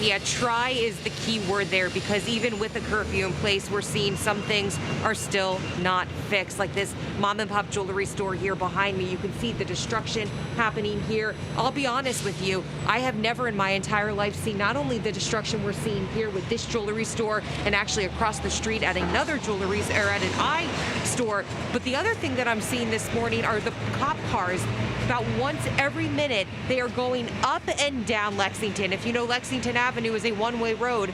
Yeah, try is the key word there, because even with the curfew in place, we're seeing some things are still not fixed. Like this mom and pop jewelry store here behind me. You can see the destruction happening here. I'll be honest with you, I have never in my entire life seen not only the destruction we're seeing here with this jewelry store and actually across the street at another jewelry or at an eye store, but the other thing that I'm seeing this morning are the cop cars. About once every minute, they are going up and down Lexington. If you know, Lexington Avenue is a one-way road.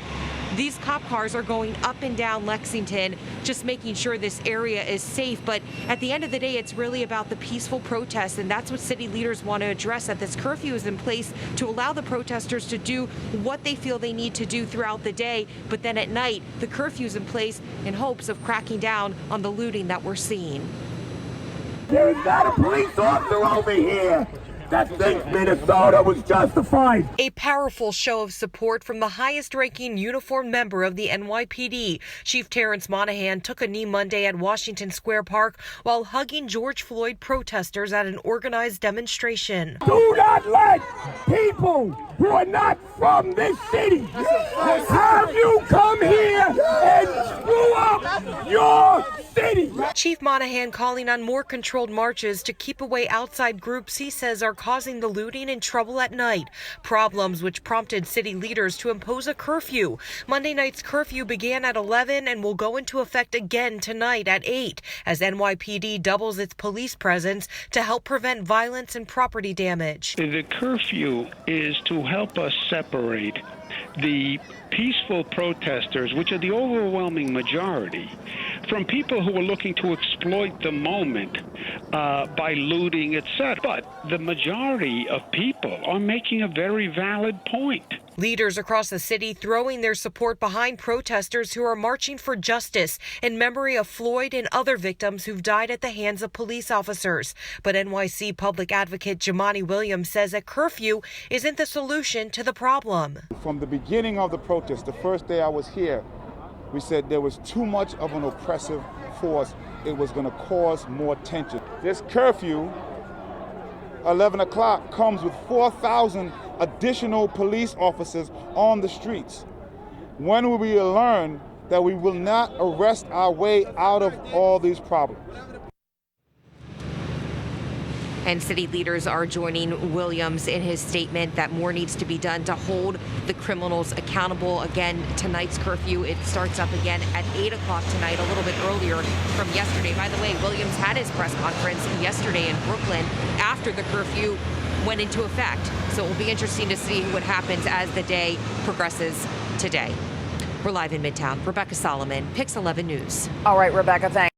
These cop cars are going up and down Lexington, just making sure this area is safe. But at the end of the day, it's really about the peaceful protests, and that's what city leaders want to address, that this curfew is in place to allow the protesters to do what they feel they need to do throughout the day. But then at night, the curfew is in place in hopes of cracking down on the looting that we're seeing. There's not a police officer over here that thinks Minnesota was justified. A powerful show of support from the highest-ranking uniformed member of the NYPD. Chief Terrence Monahan took a knee Monday at Washington Square Park while hugging George Floyd protesters at an organized demonstration. Do not let people who are not from this city have you come here and screw up your city. Chief Monahan calling on more controlled marches to keep away outside groups he says are causing the looting and trouble at night, problems which prompted city leaders to impose a curfew. Monday night's curfew began at 11 and will go into effect again tonight at 8 as NYPD doubles its police presence to help prevent violence and property damage. The curfew is to help us separate the peaceful protesters, which are the overwhelming majority, from people who are looking to exploit the moment by looting, etc. But the majority of people are making a very valid point. Leaders across the city throwing their support behind protesters who are marching for justice in memory of Floyd and other victims who've died at the hands of police officers. But NYC public advocate Jumaane Williams says a curfew isn't the solution to the problem. From the beginning of the protest, the first day I was here, we said there was too much of an oppressive force. It was going to cause more tension. This curfew, 11 o'clock, comes with 4,000 additional police officers on the streets. When will we learn that we will not arrest our way out of all these problems? And city leaders are joining Williams in his statement that more needs to be done to hold the criminals accountable. Again, tonight's curfew, it starts up again at 8 o'clock tonight, a little bit earlier from yesterday. By the way, Williams had his press conference yesterday in Brooklyn after the curfew went into effect. So it will be interesting to see what happens as the day progresses today. We're live in Midtown. Rebecca Solomon, Pix 11 News. All right, Rebecca, thanks.